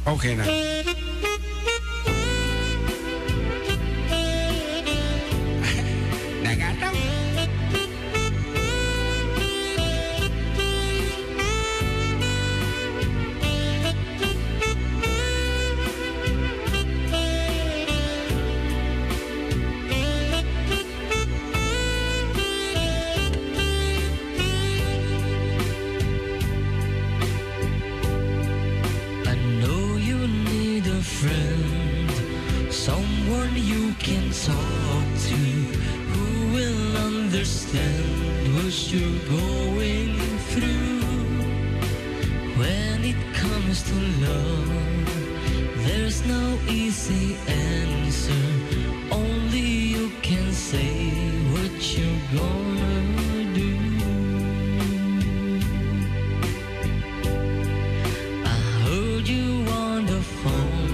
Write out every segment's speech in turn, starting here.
Okay na. Nagataw. Someone you can talk to, who will understand what you're going through. When it comes to love, there's no easy answer. Only you can say what you're gonna do. I heard you on the phone,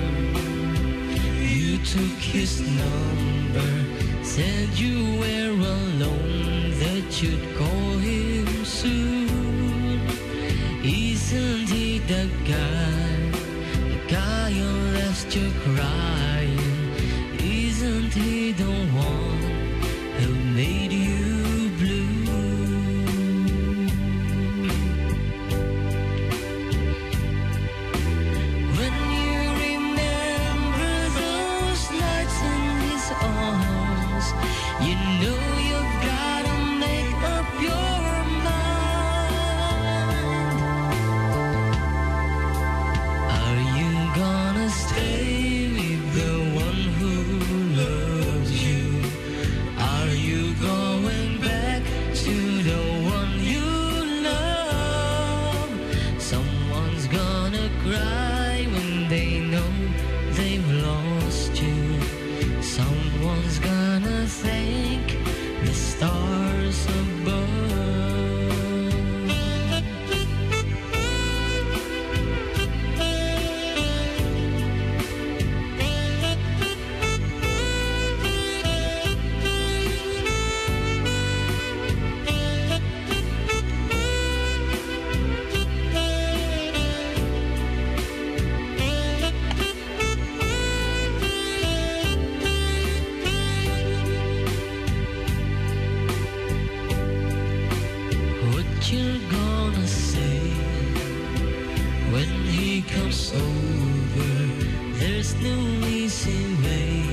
took his number, said you were alone, that you'd call him soon. Isn't he the guy who left you crying? Isn't he the one who made you blue? When you remember those nights in his arms, you know you've gotta make up your mind. Are you gonna stay with the one who loves you? Are you going back to the one you love? Someone's gonna cry when they know they've lost you. Someone's gonna thank the stars above. What you're gonna say when he comes over? There's no easy way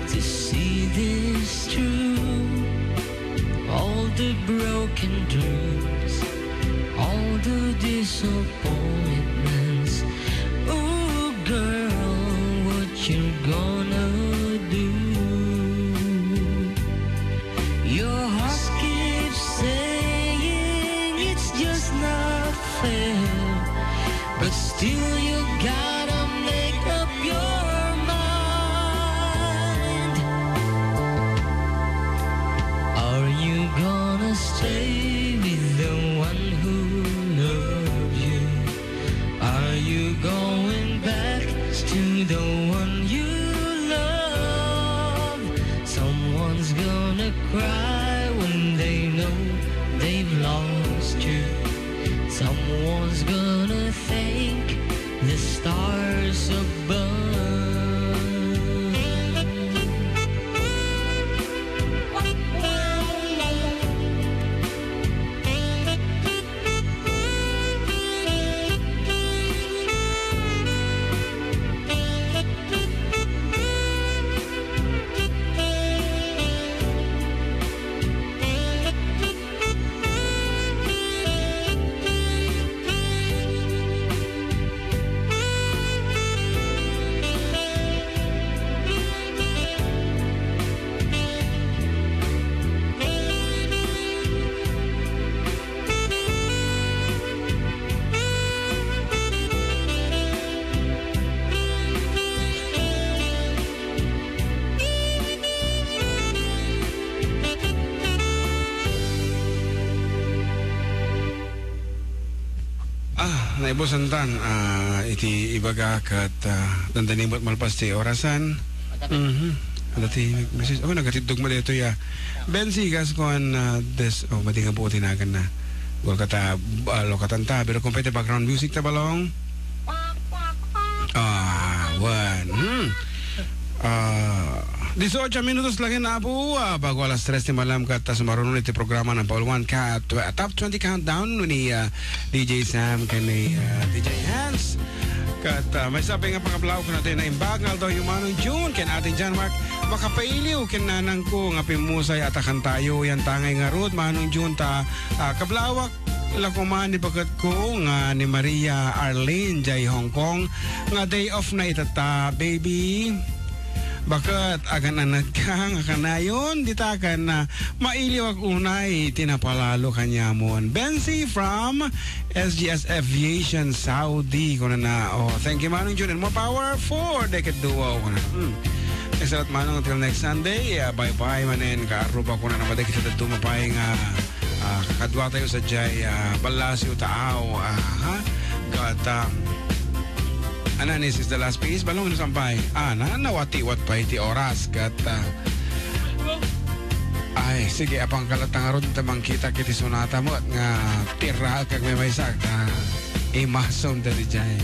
to see this through. All the broken dreams, all the disappointments. Oh girl, what you're gonna do? Your heart keeps saying it's just not fair, but still you gotta make up your mind. Are you gonna stay with the one who loves you? Are you going back to the one you love? Someone's gonna cry when they know they've lost you. Someone's gonna thank the stars above. Naibosantan iti ibaga kat dandanimot malpas ti orasan. Dati message ako nagatidog mo dito ya. Bensi gas kon des madinga po tinagan na. Gol kata lokatan ta pero kompete background music ta balong. Wan. 18 minutos lagi na po bago alas 3 ni malam kat sumarunod iti programa ng Paul 1 Top 20 Countdown ni DJ Sam kani DJ Hans. Kat may sabi nga pangablaw ko natin na imbagal daw yung manong June ken ating John Mark makapailiw ken nanang ko nga pimusay atakan tayo yan tangay nga road manong June ta kablawak lakuman ni bagat ko nga ni Maria Arlene jay Hong Kong nga day off na itata baby. Bakit agan anad ka nga kanayon ditakan na mailiw ag unay tinapalalo kanyamon. Benzi from SGS Aviation Saudi kuna na. Oh, thank you manong June and more power for Decade Duo kuna. Salat manong until next Sunday. Bye bye manen kaaruba kuna na maday kita dumapay nga kakadwa tayo sa jay balasyo taaw gata. Ananis is the last piece. Balong sampay. Nawati-wat pa iti oras. Kat, ay, sige, apang kalatang ron tamang kita kiti sonata mo at nga tira kag may maysak. Imason dali dyan.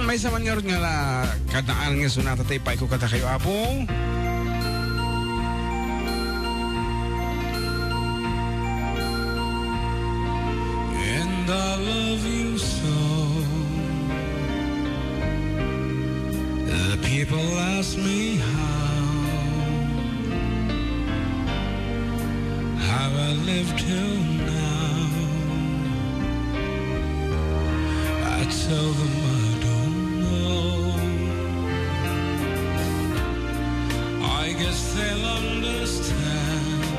May saman nga ron nga kadaan nga sonata tayo pa ko kata kayo apo. And I love you so. The people ask me how I lived till now. I tell them I don't know. I guess they'll understand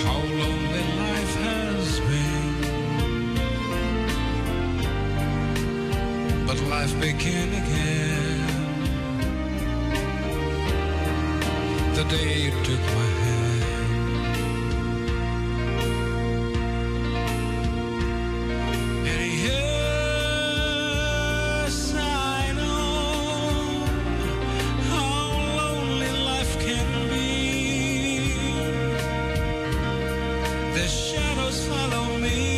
how lonely life has been. But life began again the day you took my hand. And yes, I know how lonely life can be. The shadows follow me.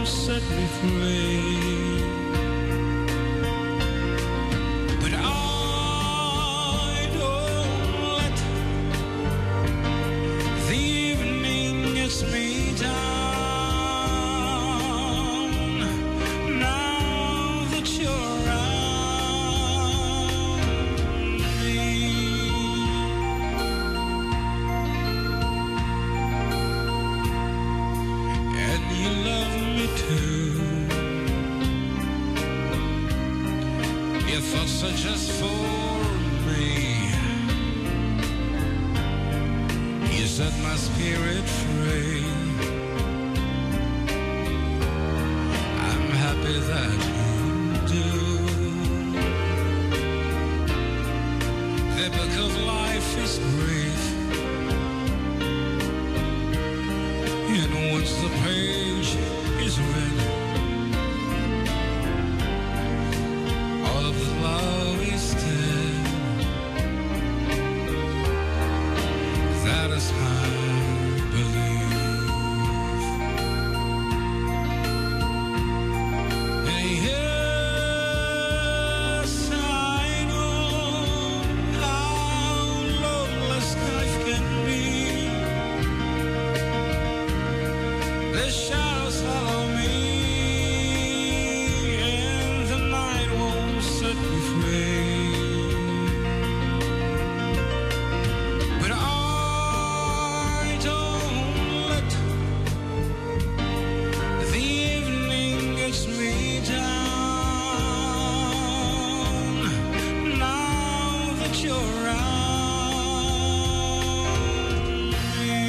Set me free, but I don't let the evening get me down. Now that you're around me, and you love me too. Your thoughts are just for me. You set my spirit free. I'm happy that you do. The book of life is brief, and once the page is read, all of the love is dead. That is my belief. And yes, I know how loveless life can be. The shadows follow me, and the night won't set me free. But I don't let the evening get me down. Now that you're around me.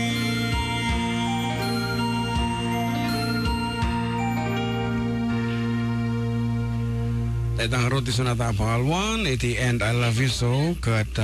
Taytang road di sonata pangalwan iti And I Love You So kat